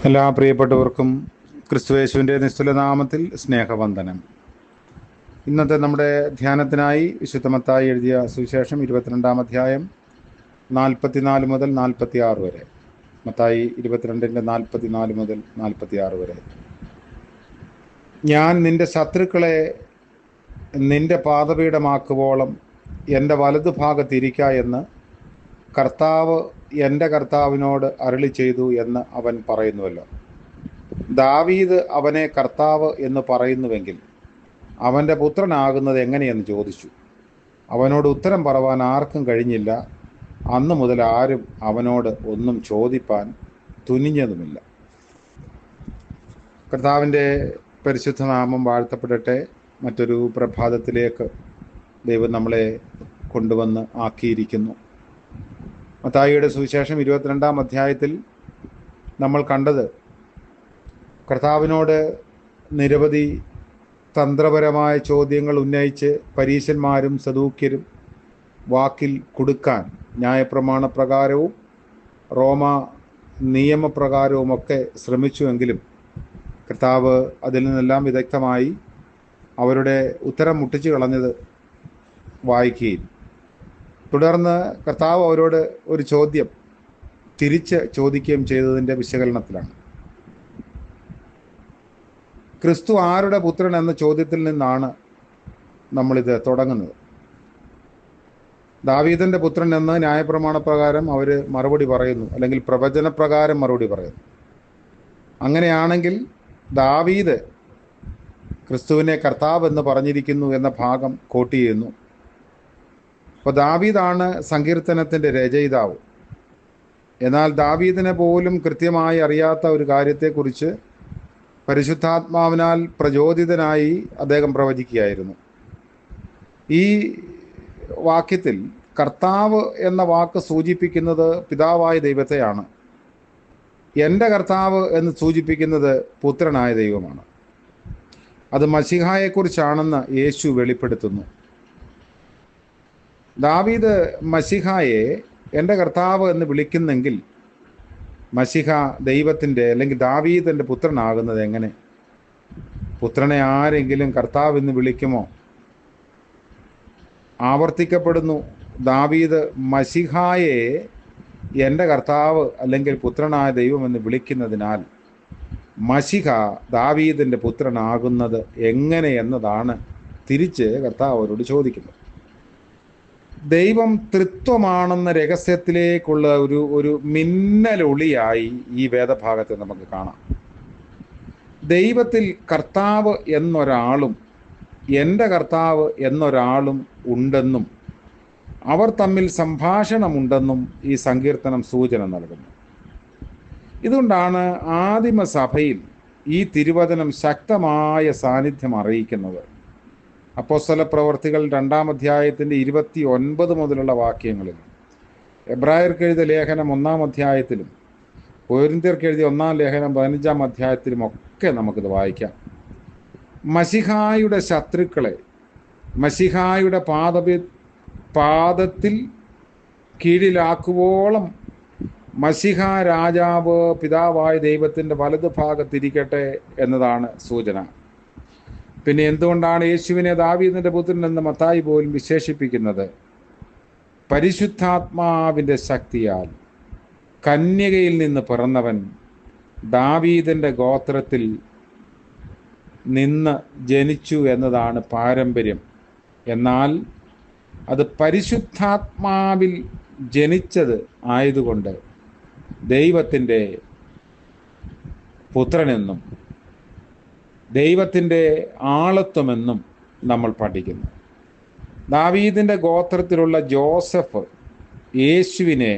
എല്ലാ പ്രിയപ്പെട്ടവർക്കും ക്രിസ്തുയേശുവിൻ്റെ നിസ്തുല നാമത്തിൽ സ്നേഹവന്ദനം. ഇന്നത്തെ നമ്മുടെ ധ്യാനത്തിനായി വിശുദ്ധ മത്തായി എഴുതിയ സുവിശേഷം 22-ാം അധ്യായം 44 മുതൽ 46 വരെ. മത്തായി 22-ന്റെ 44 മുതൽ 46 വരെ. ഞാൻ നിന്റെ ശത്രുക്കളെ നിന്റെ പാദപീഠമാക്കുവോളം എൻ്റെ വലതുഭാഗത്തിരിക്ക എന്ന് കർത്താവ് എൻ്റെ കർത്താവിനോട് അരുളി ചെയ്തു എന്ന് അവൻ പറയുന്നുവല്ലോ. ദാവീദ് അവനെ കർത്താവ് എന്ന് പറയുന്നുവെങ്കിൽ അവൻ്റെ പുത്രനാകുന്നത് എങ്ങനെയെന്ന് ചോദിച്ചു. അവനോട് ഉത്തരം പറവാൻ ആർക്കും കഴിഞ്ഞില്ല. അന്നു മുതൽ ആരും അവനോട് ഒന്നും ചോദിപ്പാൻ തുനിഞ്ഞതുമില്ല. കർത്താവിൻ്റെ പരിശുദ്ധ നാമം വാഴ്ത്തപ്പെടട്ടെ. മറ്റൊരു പ്രഭാതത്തിലേക്ക് ദൈവം നമ്മളെ കൊണ്ടുവന്ന് ആക്കിയിരിക്കുന്നു. മത്തായിയുടെ സുവിശേഷം 22-ാം അധ്യായത്തിൽ നമ്മൾ കണ്ടത് കർത്താവിനോട് നിരവധി തന്ത്രപരമായ ചോദ്യങ്ങൾ ഉന്നയിച്ച് പരീശന്മാരും സദൂക്യരും വാക്കിൽ കുടുക്കാൻ ന്യായപ്രമാണപ്രകാരവും റോമ നിയമപ്രകാരവുമൊക്കെ ശ്രമിച്ചുവെങ്കിലും കർത്താവ് അതിൽ നിന്നെല്ലാം വിദഗ്ധമായി അവരുടെ ഉത്തരം മുട്ടിച്ചു കളഞ്ഞത് വായിക്കുകയും തുടർന്ന് കർത്താവ് അവരോട് ഒരു ചോദ്യം തിരിച്ച് ചോദിക്കുകയും ചെയ്തതിൻ്റെ വിശകലനത്തിലാണ്. ക്രിസ്തു ആരുടെ പുത്രൻ എന്ന ചോദ്യത്തിൽ നിന്നാണ് നമ്മളിത് തുടങ്ങുന്നത്. ദാവീദിൻ്റെ പുത്രൻ എന്ന് ന്യായപ്രമാണപ്രകാരം അവർ മറുപടി പറയുന്നു, അല്ലെങ്കിൽ പ്രവചനപ്രകാരം മറുപടി പറയുന്നു. അങ്ങനെയാണെങ്കിൽ ദാവീദ് ക്രിസ്തുവിനെ കർത്താവ് എന്ന് പറഞ്ഞിരിക്കുന്നു എന്ന ഭാഗം കോട്ട് ചെയ്യുന്നു. അപ്പോൾ ദാവീദാണ് സങ്കീർത്തനത്തിൻ്റെ രചയിതാവ്. എന്നാൽ ദാവീദിനെ പോലും കൃത്യമായി അറിയാത്ത ഒരു കാര്യത്തെക്കുറിച്ച് പരിശുദ്ധാത്മാവിനാൽ പ്രചോദിതനായി അദ്ദേഹം പ്രവചിക്കുകയായിരുന്നു. ഈ വാക്യത്തിൽ കർത്താവ് എന്ന വാക്ക് സൂചിപ്പിക്കുന്നത് പിതാവായ ദൈവത്തെയാണ്. എൻ്റെ കർത്താവ് എന്ന് സൂചിപ്പിക്കുന്നത് പുത്രനായ ദൈവമാണ്. അത് മശിഹായെക്കുറിച്ചാണെന്ന് യേശു വെളിപ്പെടുത്തുന്നു. ദാവീദ് മശിഹായെ എൻ്റെ കർത്താവ് എന്ന് വിളിക്കുന്നെങ്കിൽ മശിഹ ദൈവത്തിൻ്റെ അല്ലെങ്കിൽ ദാവീദിൻ്റെ പുത്രനാകുന്നത് എങ്ങനെ? പുത്രനെ ആരെങ്കിലും കർത്താവ് എന്ന് വിളിക്കുമോ? ആവർത്തിക്കപ്പെടുന്നു, ദാവീദ് മശിഹായെ എൻ്റെ കർത്താവ് അല്ലെങ്കിൽ പുത്രനായ ദൈവം എന്ന് വിളിക്കുന്നതിനാൽ മശിഹ ദാവീദിൻ്റെ പുത്രനാകുന്നത് എങ്ങനെ എന്നതാണ് തിരിച്ച് കർത്താവ് അവരോട് ചോദിക്കുന്നത്. ദൈവം തൃത്വമാണെന്ന രഹസ്യത്തിലേക്കുള്ള ഒരു മിന്നലൊളിയായി ഈ വേദഭാഗത്തെ നമുക്ക് കാണാം. ദൈവത്തിൽ കർത്താവ് എന്നൊരാളും എൻ്റെ കർത്താവ് എന്നൊരാളും ഉണ്ടെന്നും അവർ തമ്മിൽ സംഭാഷണമുണ്ടെന്നും ഈ സങ്കീർത്തനം സൂചന നൽകുന്നു. ഇതുകൊണ്ടാണ് ആദിമസഭയിൽ ഈ തിരുവചനം ശക്തമായ സാന്നിധ്യം അറിയിക്കുന്നത്. അപ്പോസ്തല പ്രവർത്തികൾ 2-ാം അധ്യായത്തിൻ്റെ 29 മുതലുള്ള വാക്യങ്ങളിലും എബ്രായർക്ക് എഴുതിയ ലേഖനം 1-ാം അധ്യായത്തിലും കൊരിന്ത്യർക്ക് എഴുതിയ 1-ാം ലേഖനം 15-ാം അധ്യായത്തിലും ഒക്കെ നമുക്കിത് വായിക്കാം. മശിഹായുടെ ശത്രുക്കളെ മശിഹായുടെ പാദത്തിൽ കീഴിലാക്കുവോളം മശിഹ രാജാവ് പിതാവായ ദൈവത്തിൻ്റെ വലതുഭാഗത്തിരിക്കട്ടെ എന്നതാണ് സൂചന. പിന്നെ എന്തുകൊണ്ടാണ് യേശുവിനെ ദാവീദിൻ്റെ പുത്രൻ എന്ന് മത്തായി പോലും വിശേഷിപ്പിക്കുന്നത്? പരിശുദ്ധാത്മാവിൻ്റെ ശക്തിയാൽ കന്യകയിൽ നിന്ന് പിറന്നവൻ ദാവീദിൻ്റെ ഗോത്രത്തിൽ നിന്ന് ജനിച്ചു എന്നതാണ് പാരമ്പര്യം. എന്നാൽ അത് പരിശുദ്ധാത്മാവിൽ ജനിച്ചത് ആയതുകൊണ്ട് ദൈവത്തിൻ്റെ പുത്രനെന്നും ദൈവത്തിൻ്റെ ആളത്വമെന്നും നമ്മൾ പഠിക്കുന്നു. ദാവീദിൻ്റെ ഗോത്രത്തിലുള്ള ജോസഫ് യേശുവിനെ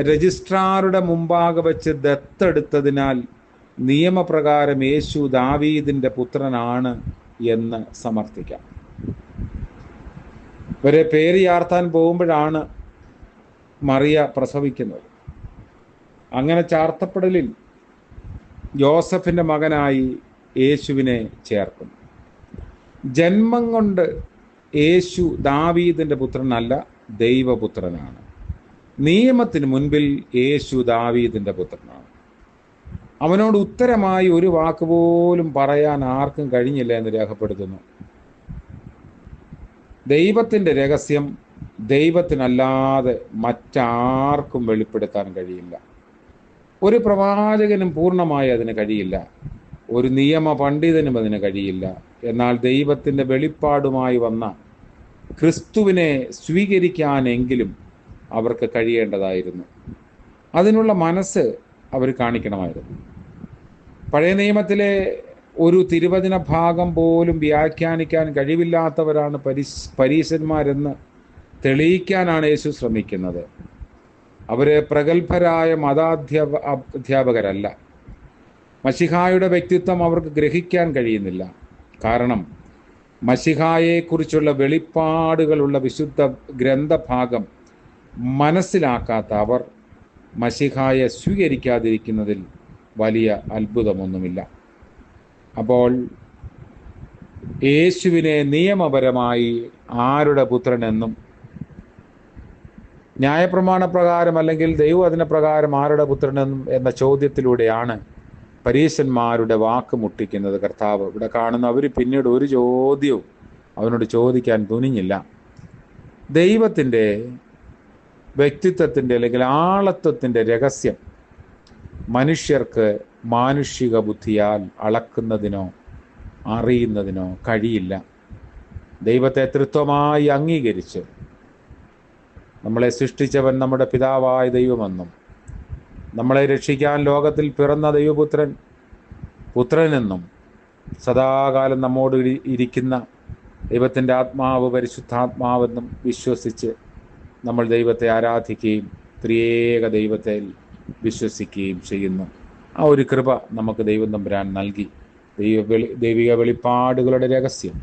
രജിസ്ട്രാറുടെ മുമ്പാകെ വെച്ച് ദത്തെടുത്തതിനാൽ നിയമപ്രകാരം യേശു ദാവീദിൻ്റെ പുത്രനാണ് എന്ന് സമർത്ഥിക്കാം. ഇവരെ പേര് ചാർത്താൻ പോകുമ്പോഴാണ് മറിയ പ്രസവിക്കുന്നത്. അങ്ങനെ ചാർത്തപ്പെടലിൽ ജോസഫിൻ്റെ മകനായി യേശുവിനെ ചേർക്കുന്നു. ജന്മം കൊണ്ട് യേശു ദാവീദിൻ്റെ പുത്രനല്ല, ദൈവപുത്രനാണ്. നിയമത്തിന് മുൻപിൽ യേശു ദാവീദിന്റെ പുത്രനാണ്. അവനോട് ഉത്തരമായി ഒരു വാക്ക് പോലും പറയാൻ ആർക്കും കഴിഞ്ഞില്ല എന്ന് രേഖപ്പെടുത്തുന്നു. ദൈവത്തിൻ്റെ രഹസ്യം ദൈവത്തിനല്ലാതെ മറ്റാർക്കും വെളിപ്പെടുത്താൻ കഴിയില്ല. ഒരു പ്രവാചകനും പൂർണ്ണമായി അതിന് കഴിയില്ല. ഒരു നിയമ പണ്ഡിതനും അതിന് കഴിയില്ല. എന്നാൽ ദൈവത്തിൻ്റെ വെളിപ്പാടുമായി വന്ന ക്രിസ്തുവിനെ സ്വീകരിക്കാനെങ്കിലും അവർക്ക് കഴിയേണ്ടതായിരുന്നു. അതിനുള്ള മനസ്സ് അവർ കാണിക്കണമായിരുന്നു. പഴയ നിയമത്തിലെ ഒരു തിരുവചന ഭാഗം പോലും വ്യാഖ്യാനിക്കാൻ കഴിവില്ലാത്തവരാണ് പരീശന്മാരെന്ന് തെളിയിക്കാനാണ് യേശു ശ്രമിക്കുന്നത്. അവര് പ്രഗത്ഭരായ അധ്യാപകരല്ല. മശിഹായുടെ വ്യക്തിത്വം അവർക്ക് ഗ്രഹിക്കാൻ കഴിയുന്നില്ല. കാരണം മശിഹായെക്കുറിച്ചുള്ള വെളിപ്പാടുകളുള്ള വിശുദ്ധ ഗ്രന്ഥഭാഗം മനസ്സിലാക്കാത്ത അവർ മശിഹായെ സ്വീകരിക്കാതിരിക്കുന്നതിൽ വലിയ അത്ഭുതമൊന്നുമില്ല. അപ്പോൾ യേശുവിനെ നിയമപരമായി ആരുടെ പുത്രനെന്നും ന്യായപ്രമാണ പ്രകാരം അല്ലെങ്കിൽ ദൈവവചന പ്രകാരം ആരുടെ പുത്രനെന്നും എന്ന ചോദ്യത്തിലൂടെയാണ് പരീശന്മാരുടെ വാക്ക് മുട്ടിക്കുന്നത് കർത്താവ്. ഇവിടെ കാണുന്ന അവർ പിന്നീട് ഒരു ചോദ്യവും അവനോട് ചോദിക്കാൻ തുനിഞ്ഞില്ല. ദൈവത്തിൻ്റെ വ്യക്തിത്വത്തിൻ്റെ അല്ലെങ്കിൽ ആളത്വത്തിൻ്റെ രഹസ്യം മനുഷ്യർക്ക് മാനുഷിക ബുദ്ധിയാൽ അളക്കുന്നതിനോ അറിയുന്നതിനോ കഴിയില്ല. ദൈവത്തെ തൃത്വമായി അംഗീകരിച്ച് നമ്മളെ സൃഷ്ടിച്ചവൻ നമ്മുടെ പിതാവായ ദൈവമെന്നും നമ്മളെ രക്ഷിക്കാൻ ലോകത്തിൽ പിറന്ന പുത്രനെന്നും സദാകാലം നമ്മോട് ഇരിക്കുന്ന ദൈവത്തിൻ്റെ ആത്മാവ് പരിശുദ്ധാത്മാവെന്നും വിശ്വസിച്ച് നമ്മൾ ദൈവത്തെ ആരാധിക്കുകയും ത്രിയേക ദൈവത്തെ വിശ്വസിക്കുകയും ചെയ്യുന്നു. ആ ഒരു കൃപ നമുക്ക് ദൈവം തമ്പുരാൻ നൽകി. ദൈവിക വെളിപ്പാടുകളുടെ രഹസ്യം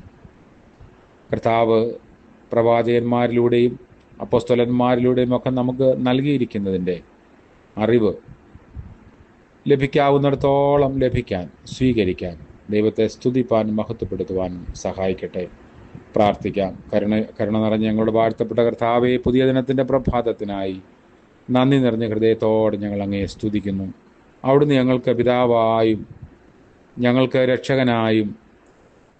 കർത്താവ് പ്രവാചകന്മാരിലൂടെയും അപ്പോസ്തലന്മാരിലൂടെയും ഒക്കെ നമുക്ക് നൽകിയിരിക്കുന്നതിൻ്റെ അറിവ് ലഭിക്കാവുന്നിടത്തോളം ലഭിക്കാൻ, സ്വീകരിക്കാൻ, ദൈവത്തെ സ്തുതിപ്പാനും മഹത്വപ്പെടുത്തുവാനും സഹായിക്കട്ടെ. പ്രാർത്ഥിക്കാം. കരുണ നിറഞ്ഞ ഞങ്ങളുടെ വാഴ്ത്തപ്പെട്ട കർത്താവേ, പുതിയ ദിനത്തിൻ്റെ പ്രഭാതത്തിനായി നന്ദി നിറഞ്ഞ ഹൃദയത്തോടെ ഞങ്ങൾ അങ്ങയെ സ്തുതിക്കുന്നു. അവിടുന്ന് ഞങ്ങൾക്ക് പിതാവായും ഞങ്ങൾക്ക് രക്ഷകനായും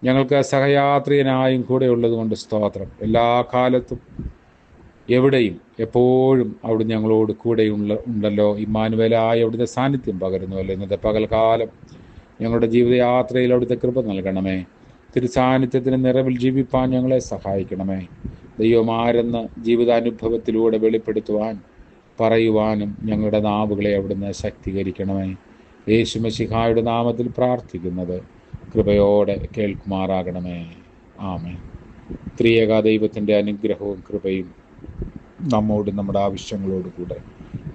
ഞങ്ങൾക്ക് സഹയാത്രികനായും കൂടെ ഉള്ളതുകൊണ്ട് സ്തോത്രം. എല്ലാ കാലത്തും എവിടെയും എപ്പോഴും അവിടുന്ന് ഞങ്ങളോട് കൂടെ ഉണ്ടല്ലോ. ഇമ്മാനുവേലായി അവിടുത്തെ സാന്നിധ്യം പകരുന്നുവല്ലോ. ഇന്നത്തെ പകൽക്കാലം ഞങ്ങളുടെ ജീവിതയാത്രയിൽ അവിടുത്തെ കൃപ നൽകണമേ. തിരുസാന്നിധ്യത്തിന് നിറവിൽ ജീവിപ്പാൻ ഞങ്ങളെ സഹായിക്കണമേ. ദൈവമാരെന്ന് ജീവിതാനുഭവത്തിലൂടെ വെളിപ്പെടുത്തുവാൻ പറയുവാനും ഞങ്ങളുടെ നാവുകളെ അവിടുന്ന് ശക്തീകരിക്കണമേ. യേശു മശിഹായുടെ നാമത്തിൽ പ്രാർത്ഥിക്കുന്നത് കൃപയോടെ കേൾക്കുമാറാകണമേ. ആമേൻ. ത്രിയേക ദൈവത്തിൻ്റെ അനുഗ്രഹവും കൃപയും നമ്മോട് നമ്മുടെ ആവശ്യങ്ങളോട് കൂടെ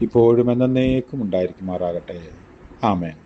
ഇപ്പോഴും എന്നേക്കും ഉണ്ടായിരിക്കുമാറാകട്ടെ. ആമേൻ.